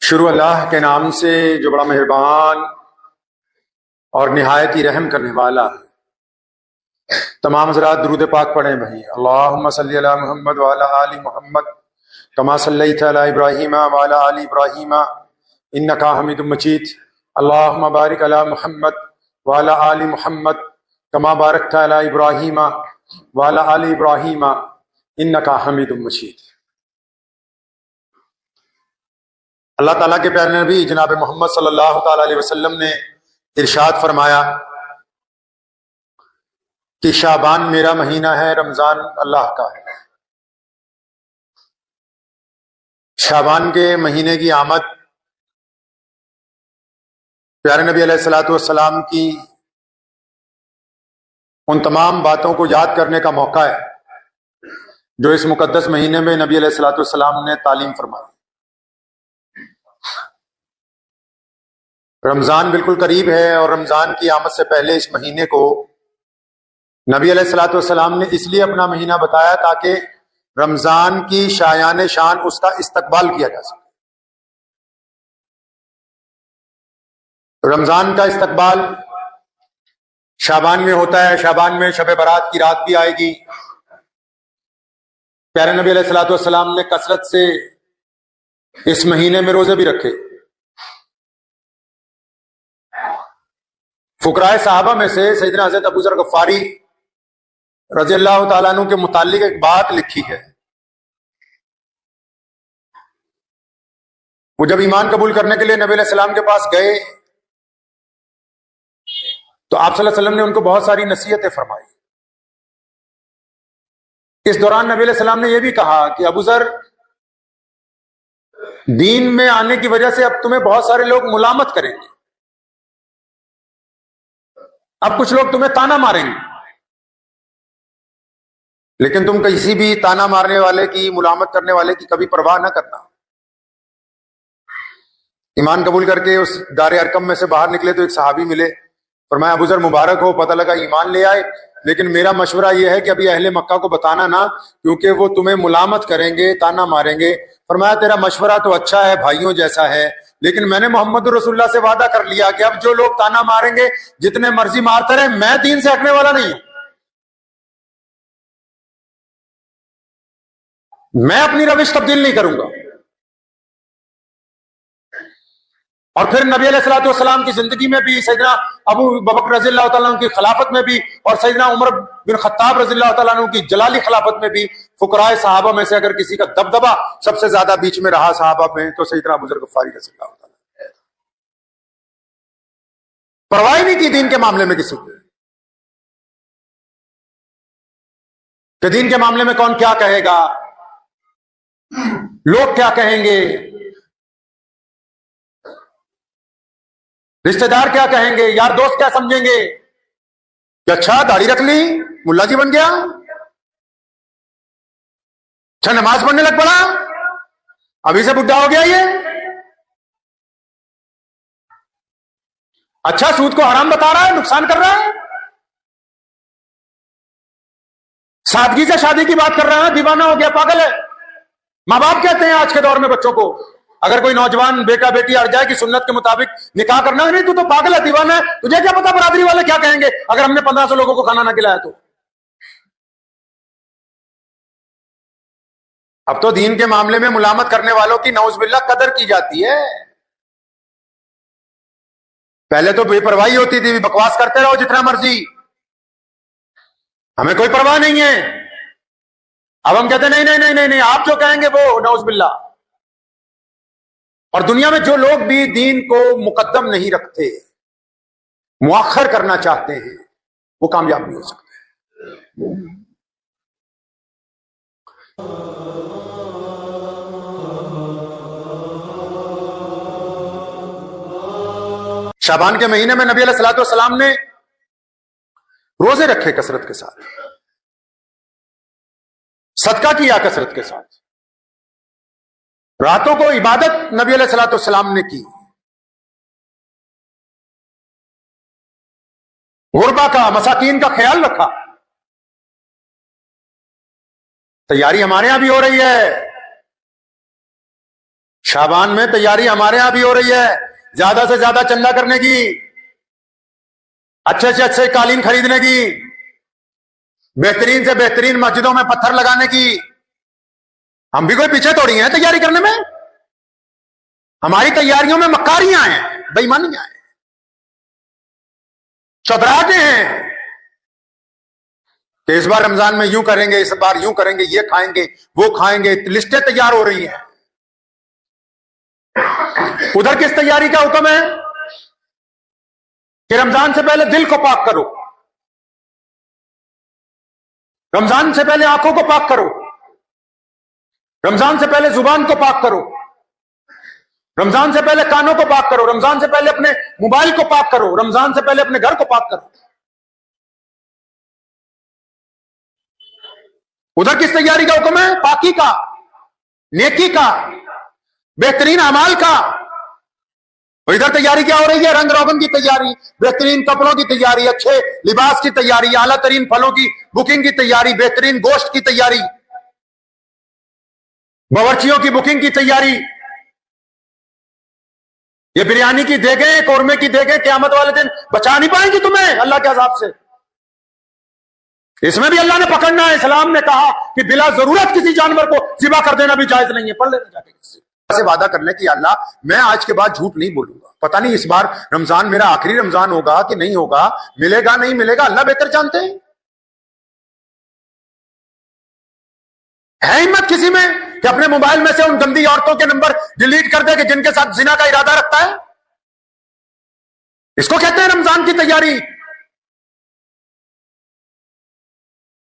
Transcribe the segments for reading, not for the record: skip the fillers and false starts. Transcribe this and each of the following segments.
شروع اللہ کے نام سے جو بڑا مہربان اور نہایت ہی رحم کرنے والا ہے۔ تمام حضرات درود پاک پڑھیں بھائی۔ اللہم صلی علی محمد وعلی آل محمد کما صلیت علی ابراہیم وعلی آل ابراہیم انکا حمید مجید۔ اللہم بارک علی محمد وعلی آل محمد کما بارکت علی ابراہیم وعلی آل ابراہیم انکا حمید مجید۔ اللہ تعالیٰ کے پیارے نبی جناب محمد صلی اللہ تعالیٰ علیہ وسلم نے ارشاد فرمایا کہ شعبان میرا مہینہ ہے، رمضان اللہ کا ہے۔ شعبان کے مہینے کی آمد پیارے نبی علیہ الصلوۃ والسلام کی ان تمام باتوں کو یاد کرنے کا موقع ہے جو اس مقدس مہینے میں نبی علیہ الصلوۃ والسلام نے تعلیم فرمائی۔ رمضان بالکل قریب ہے، اور رمضان کی آمد سے پہلے اس مہینے کو نبی علیہ الصلوۃ والسلام نے اس لیے اپنا مہینہ بتایا تاکہ رمضان کی شایان شان اس کا استقبال کیا جا سکے۔ رمضان کا استقبال شعبان میں ہوتا ہے۔ شعبان میں شب برات کی رات بھی آئے گی۔ پیارے نبی علیہ الصلوۃ والسلام نے کثرت سے اس مہینے میں روزے بھی رکھے۔ فقراء صحابہ میں سے سیدنا حضرت ابو ذر غفاری رضی اللہ تعالیٰ عنہ کے متعلق ایک بات لکھی ہے۔ وہ جب ایمان قبول کرنے کے لیے نبی علیہ السلام کے پاس گئے تو آپ صلی اللہ علیہ وسلم نے ان کو بہت ساری نصیحتیں فرمائی۔ اس دوران نبی علیہ السلام نے یہ بھی کہا کہ ابو ذر، دین میں آنے کی وجہ سے اب تمہیں بہت سارے لوگ ملامت کریں گے، اب کچھ لوگ تمہیں تانا ماریں گے، لیکن تم کسی بھی تانا مارنے والے کی، ملامت کرنے والے کی کبھی پرواہ نہ کرنا۔ ایمان قبول کر کے اس دار ارقم میں سے باہر نکلے تو ایک صحابی ملے، فرمایا ابو ذر مبارک ہو، پتہ لگا ایمان لے آئے، لیکن میرا مشورہ یہ ہے کہ ابھی اہل مکہ کو بتانا نہ، کیونکہ وہ تمہیں ملامت کریں گے، تانا ماریں گے۔ فرمایا تیرا مشورہ تو اچھا ہے، بھائیوں جیسا ہے، لیکن میں نے محمد رسول اللہ سے وعدہ کر لیا کہ اب جو لوگ تانا ماریں گے جتنے مرضی مارتے رہے، میں دین سے ہٹنے والا نہیں ہوں۔ میں اپنی روش تبدیل نہیں کروں گا۔ اور پھر نبی علیہ الصلوۃ والسلام کی زندگی میں بھی، سیدنا ابو بکر رضی اللہ تعالیٰ عنہ کی خلافت میں بھی، اور سیدنا عمر بن خطاب رضی اللہ تعالیٰ عنہ کی جلالی خلافت میں بھی، فقراء صحابہ میں سے اگر کسی کا دبدبہ سب سے زیادہ بیچ میں رہا صحابہ میں تو سیدنا ابو ذر غفاری رضی اللہ تعالیٰ عنہ۔ پرواہ نہیں کی دین کے معاملے میں کسی کی، کہ دین کے معاملے میں کون کیا کہے گا، لوگ کیا کہیں گے، رشتہ دار کیا کہیں گے، یار دوست کیا سمجھیں گے کہ اچھا داڑھی رکھ لی ملا جی بن گیا، اچھا نماز پڑھنے لگ پڑا، ابھی سے بڈھا ہو گیا یہ، اچھا سود کو حرام بتا رہا ہے، نقصان کر رہا ہے، سادگی سے شادی کی بات کر رہا ہے، دیوانہ ہو گیا، پاگل ہے۔ ماں باپ کہتے ہیں آج کے دور میں بچوں کو، اگر کوئی نوجوان بیٹا بیٹی اڑ جائے کہ سنت کے مطابق نکاح کرنا ہے، نہیں تو پاگل ہے، دیوانہ ہے، تجھے کیا پتا برادری والے کیا کہیں گے اگر ہم نے 1500 لوگوں کو کھانا نہ کھلایا تو۔ اب تو دین کے معاملے میں ملامت کرنے والوں کی نعوذ باللہ قدر کی جاتی ہے۔ پہلے تو بے پرواہی ہوتی تھی، بکواس کرتے رہو جتنا مرضی، ہمیں کوئی پرواہ نہیں ہے۔ اب ہم کہتے ہیں نہیں نہیں نہیں نہیں، آپ جو کہیں گے وہ، نعوذ باللہ۔ اور دنیا میں جو لوگ بھی دین کو مقدم نہیں رکھتے، مؤخر کرنا چاہتے ہیں، وہ کامیاب نہیں ہو سکتے۔ شعبان کے مہینے میں نبی علیہ الصلوۃ والسلام نے روزے رکھے کثرت کے ساتھ، صدقہ کیا کثرت کے ساتھ، راتوں کو عبادت نبی علیہ الصلوۃ والسلام نے کی، غربا کا، مساکین کا خیال رکھا۔ تیاری ہمارے ہاں بھی ہو رہی ہے، شعبان میں تیاری ہمارے یہاں بھی ہو رہی ہے، زیادہ سے زیادہ چندہ کرنے کی، اچھے سے اچھے قالین خریدنے کی، بہترین سے بہترین مسجدوں میں پتھر لگانے کی۔ ہم بھی کوئی پیچھے تھوڑی ہیں تیاری کرنے میں، ہماری تیاریوں میں مکاریاں ہیں، بے ایمانیاں ہیں، چودراہٹیں ہیں کہ اس بار رمضان میں یوں کریں گے، اس بار یوں کریں گے، یہ کھائیں گے، وہ کھائیں گے، لسٹیں تیار ہو رہی ہیں۔ ادھر کس تیاری کا حکم ہے کہ رمضان سے پہلے دل کو پاک کرو، رمضان سے پہلے آنکھوں کو پاک کرو، رمضان سے پہلے زبان کو پاک کرو، رمضان سے پہلے کانوں کو پاک کرو، رمضان سے پہلے اپنے موبائل کو پاک کرو، رمضان سے پہلے اپنے گھر کو پاک کرو۔ ادھر کس تیاری کا حکم ہے؟ پاکی کا، نیکی کا، بہترین اعمال کا۔ اور ادھر تیاری کیا ہو رہی ہے؟ رنگ روغن کی تیاری، بہترین کپڑوں کی تیاری، اچھے لباس کی تیاری، اعلیٰ ترین پھلوں کی بکنگ کی تیاری، بہترین گوشت کی تیاری، باورچیوں کی بکنگ کی تیاری۔ یہ بریانی کی دیگیں، قورمے کی دیگیں قیامت والے دن بچا نہیں پائیں گی تمہیں اللہ کے عذاب سے۔ اس میں بھی اللہ نے پکڑنا ہے۔ اسلام نے کہا کہ بلا ضرورت کسی جانور کو ذبح کر دینا بھی جائز نہیں ہے۔ پڑھ لینا جا کے کسی سے وعدہ کر لیں کہ اللہ میں آج کے بعد جھوٹ نہیں بولوں گا، پتہ نہیں اس بار رمضان میرا آخری رمضان ہوگا کہ نہیں ہوگا، ملے گا نہیں ملے گا، اللہ بہتر جانتے ہیں۔ ہے ہمت کسی میں کہ اپنے موبائل میں سے ان گندی عورتوں کے نمبر ڈیلیٹ کر دے کہ جن کے ساتھ زنا کا ارادہ رکھتا ہے؟ اس کو کہتے ہیں رمضان کی تیاری،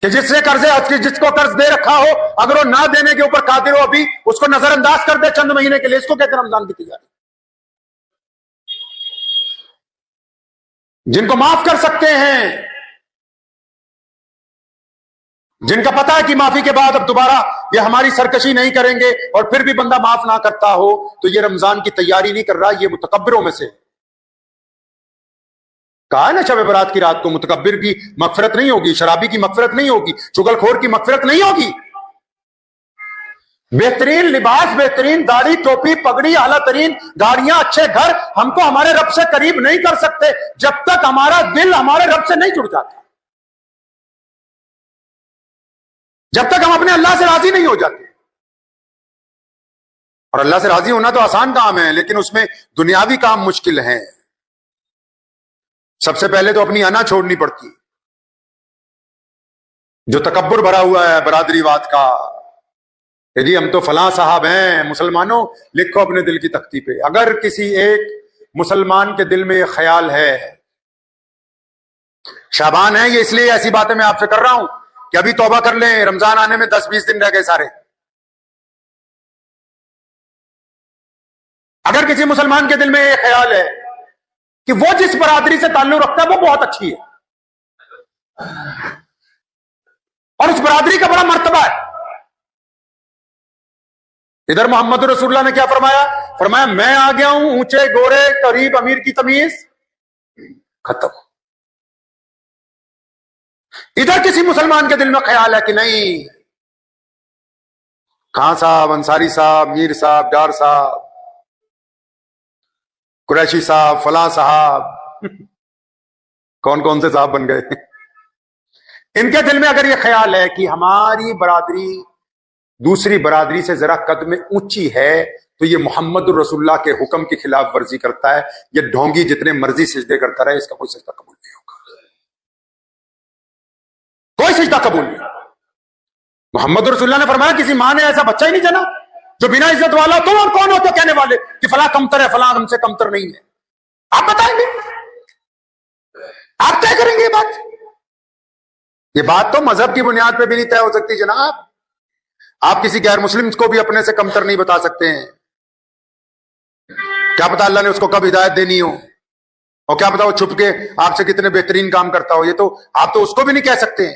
کہ جس سے جس کو قرض دے رکھا ہو اگر وہ نہ دینے کے اوپر قادر ہو ابھی اس کو نظر انداز کر دے چند مہینے کے لیے، اس کو کہتے ہیں رمضان کی تیاری۔ جن کو معاف کر سکتے ہیں، جن کا پتہ ہے کہ معافی کے بعد اب دوبارہ یہ ہماری سرکشی نہیں کریں گے، اور پھر بھی بندہ معاف نہ کرتا ہو تو یہ رمضان کی تیاری نہیں کر رہا، یہ متکبروں میں سے۔ کہا ہے نا شب برات کی رات کو متکبر کی مغفرت نہیں ہوگی، شرابی کی مغفرت نہیں ہوگی، چغل خور کی مغفرت نہیں ہوگی۔ بہترین لباس، بہترین داڑھی ٹوپی پگڑی، اعلیٰ ترین گاڑیاں، اچھے گھر ہم کو ہمارے رب سے قریب نہیں کر سکتے جب تک ہمارا دل ہمارے رب سے نہیں جڑ جاتا، جب تک ہم اپنے اللہ سے راضی نہیں ہو جاتے۔ اور اللہ سے راضی ہونا تو آسان کام ہے، لیکن اس میں دنیاوی کام مشکل ہیں۔ سب سے پہلے تو اپنی انا چھوڑنی پڑتی، جو تکبر بھرا ہوا ہے برادری واد کا کہ جی ہم تو فلاں صاحب ہیں۔ مسلمانوں لکھو اپنے دل کی تختی پہ، اگر کسی ایک مسلمان کے دل میں یہ خیال ہے، شعبان ہے یہ اس لیے ایسی باتیں میں آپ سے کر رہا ہوں کہ ابھی توبہ کر لیں، رمضان آنے میں 10-20 دن رہ گئے سارے۔ اگر کسی مسلمان کے دل میں یہ خیال ہے کہ وہ جس برادری سے تعلق رکھتا ہے وہ بہت اچھی ہے اور اس برادری کا بڑا مرتبہ ہے، ادھر محمد رسول اللہ نے کیا فرمایا؟ فرمایا میں آ گیا ہوں، اونچے گورے قریب امیر کی تمیز ختم۔ ادھر کسی مسلمان کے دل میں خیال ہے کہ نہیں، خان صاحب، انصاری صاحب، میر صاحب، ڈار صاحب، قریشی صاحب، فلاں صاحب، کون کون سے صاحب بن گئے، ان کے دل میں اگر یہ خیال ہے کہ ہماری برادری دوسری برادری سے ذرا قد میں اونچی ہے تو یہ محمد الرسول اللہ کے حکم کی خلاف ورزی کرتا ہے، یہ ڈھونگی جتنے مرضی سجدے کرتا رہے، اس کا کوئی سجدہ قبول نہیں ہوگا، کوئی سجدہ قبول نہیں۔ محمد رسول اللہ نے فرمایا کسی ماں نے ایسا بچہ ہی نہیں جنا جو بنا عزت والا ہو، تو اور کون ہو تو کہنے والے کہ فلاں کمتر ہے، فلاں ہم سے کمتر نہیں ہے؟ آپ بتائیں گے، آپ طے کریں گے یہ بات؟ یہ بات تو مذہب کی بنیاد پہ بھی نہیں طے ہو سکتی جناب۔ آپ کسی غیر مسلم کو بھی اپنے سے کمتر نہیں بتا سکتے ہیں، کیا پتا اللہ نے اس کو کب ہدایت دینی ہو، اور کیا پتا وہ چھپ کے آپ سے کتنے بہترین کام کرتا ہو، یہ تو آپ تو اس کو بھی نہیں کہہ سکتے ہیں۔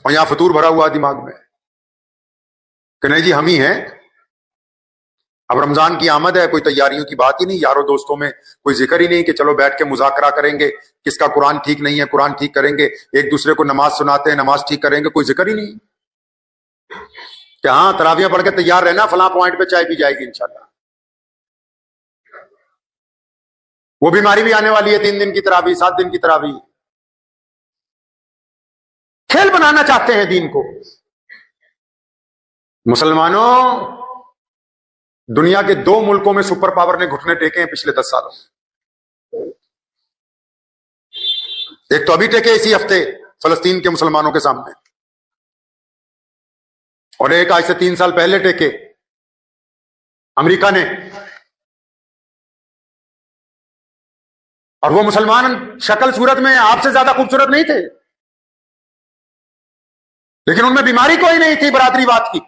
اور یہاں فطور بھرا ہوا دماغ میں کہ نہیں جی ہم ہی ہیں۔ اب رمضان کی آمد ہے، کوئی تیاریوں کی بات ہی نہیں، یاروں دوستوں میں کوئی ذکر ہی نہیں کہ چلو بیٹھ کے مذاکرہ کریں گے، کس کا قرآن ٹھیک نہیں ہے قرآن ٹھیک کریں گے، ایک دوسرے کو نماز سناتے ہیں نماز ٹھیک کریں گے، کوئی ذکر ہی نہیں۔ کہ ہاں تراویح پڑھ کے تیار رہنا، فلاں پوائنٹ پہ چائے پی جائے گی انشاءاللہ. وہ بیماری بھی آنے والی ہے، 3 دن کی تراویح، 7 دن کی تراویح. کھیل بنانا چاہتے ہیں دین کو. مسلمانوں، دنیا کے 2 ملکوں میں سپر پاور نے گھٹنے ٹیکے ہیں پچھلے 10 سالوں سے. ایک تو ابھی ٹیکے اسی ہفتے فلسطین کے مسلمانوں کے سامنے، اور ایک آج سے 3 سال پہلے ٹیکے امریکہ نے. اور وہ مسلمان شکل صورت میں آپ سے زیادہ خوبصورت نہیں تھے، لیکن ان میں بیماری کوئی نہیں تھی برادری واد کی.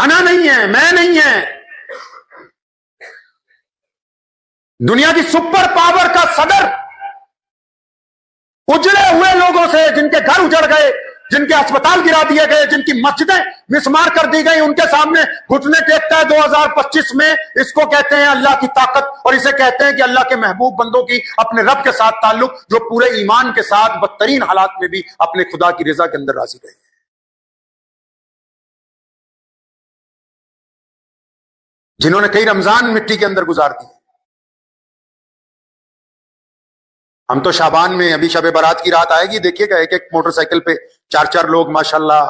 انا نہیں ہے، میں نہیں ہے. دنیا کی سپر پاور کا صدر اجڑے ہوئے لوگوں سے، جن کے گھر اجڑ گئے، جن کے اسپتال گرا دیے گئے، جن کی مسجدیں مسمار کر دی گئی، ان کے سامنے گھٹنے ٹیکتا ہے 2025 میں. اس کو کہتے ہیں اللہ کی طاقت، اور اسے کہتے ہیں کہ اللہ کے محبوب بندوں کی اپنے رب کے ساتھ تعلق، جو پورے ایمان کے ساتھ بدترین حالات میں بھی اپنے خدا کی رضا کے اندر راضی رہے. جنہوں نے کئی رمضان مٹی کے اندر گزار دی. ہم تو شعبان میں، ابھی شب برات کی رات آئے گی، دیکھیے گا ایک ایک موٹر سائیکل پہ 4 لوگ ماشاءاللہ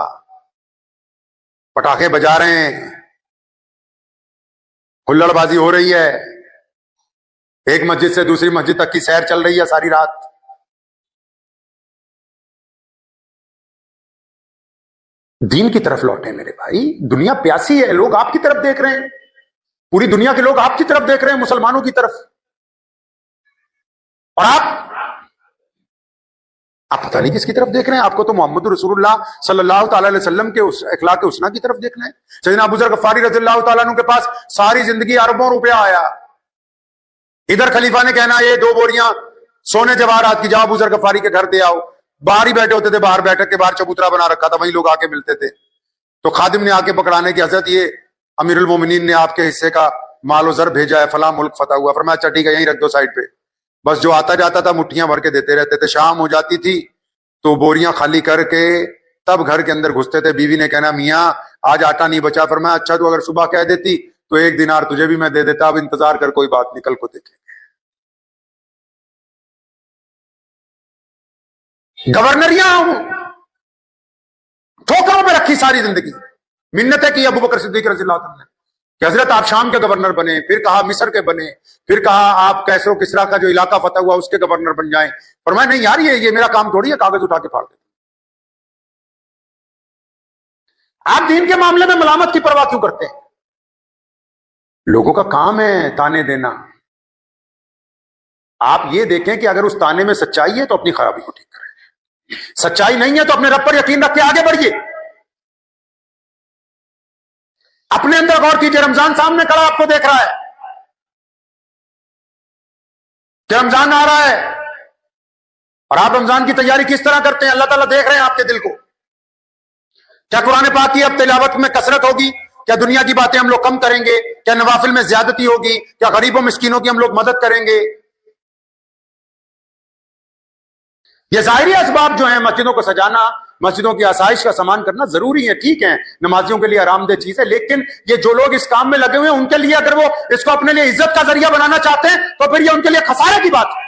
پٹاخے بجا رہے ہیں، ہلڑ بازی ہو رہی ہے، ایک مسجد سے دوسری مسجد تک کی سیر چل رہی ہے ساری رات. دین کی طرف لوٹیں میرے بھائی. دنیا پیاسی ہے، لوگ آپ کی طرف دیکھ رہے ہیں، پوری دنیا کے لوگ آپ کی طرف دیکھ رہے ہیں، مسلمانوں کی طرف. اور آپ پتہ نہیں کس کی طرف دیکھ رہے ہیں. آپ کو تو محمد رسول اللہ صلی اللہ تعالی علیہ وسلم کے اس اخلاق حسنہ کی طرف دیکھنا ہے. سیدنا ابو ذر غفاری رضی اللہ تعالیٰ عنہ کے پاس ساری زندگی اربوں روپیہ آیا. ادھر خلیفہ نے کہنا یہ 2 بوریاں سونے جواہرات کی، جاؤ ابو ذر غفاری کے گھر دے آؤ. باہر ہی بیٹھے ہوتے تھے، باہر بیٹھک کے باہر چبوترا بنا رکھا تھا، وہیں لوگ آ کے ملتے تھے. تو خادم نے آ کے پکڑانے کی، حضرت یہ امیر المومنین نے آپ کے حصے کا مال و زر بھیجا ہے، فلاں ملک فتح ہوا. فرمایا اچھا ٹھیک ہے، یہیں رکھ دو سائڈ پہ. بس جو آتا جاتا تھا مٹھیاں بھر کے دیتے رہتے تھے. شام ہو جاتی تھی تو بوریاں خالی کر کے تب گھر کے اندر گھستے تھے. بیوی نے کہنا میاں آج آٹا نہیں بچا. فرمایا اچھا تو اگر صبح کہہ دیتی تو 1 دینار تجھے بھی میں دے دیتا، اب انتظار کر، کوئی بات نہیں، کل کو دیکھیں. گورنریاں ٹھوکروں پہ رکھی ساری زندگی. منتیں کی ابو بکر صدیق رضی اللہ عنہ نے کہ حضرت آپ شام کے گورنر بنے، پھر کہا مصر کے بنے، پھر کہا آپ کیسر و کسریٰ کا جو علاقہ فتح ہوا اس کے گورنر بن جائیں. فرمایا نہیں یار، یہ میرا کام تھوڑی ہے کاغذ اٹھا کے پھاڑ دیں. آپ دین کے معاملے میں ملامت کی پرواہ کیوں کرتے ہیں؟ لوگوں کا کام ہے تانے دینا. آپ یہ دیکھیں کہ اگر اس تانے میں سچائی ہے تو اپنی خرابی کو ٹھیک کریں، سچائی نہیں ہے تو اپنے رب پر یقین رکھ کے آگے بڑھیے. اپنے اندر غور کیجئے. رمضان سامنے کھڑا آپ کو دیکھ رہا ہے کہ رمضان آ رہا ہے، اور آپ رمضان کی تیاری کس طرح کرتے ہیں؟ اللہ تعالیٰ دیکھ رہے ہیں آپ کے دل کو. کیا قرآن پاک کی اب تلاوت میں کثرت ہوگی؟ کیا دنیا کی باتیں ہم لوگ کم کریں گے؟ کیا نوافل میں زیادتی ہوگی؟ کیا غریبوں مسکینوں کی ہم لوگ مدد کریں گے؟ یہ ظاہری اسباب جو ہیں، مسجدوں کو سجانا، مسجدوں کی آسائش کا سامان کرنا ضروری ہے، ٹھیک ہے، نمازیوں کے لیے آرام دہ چیز ہے. لیکن یہ جو لوگ اس کام میں لگے ہوئے ہیں ان کے لیے اگر وہ اس کو اپنے لیے عزت کا ذریعہ بنانا چاہتے ہیں تو پھر یہ ان کے لیے خسارے کی بات ہے.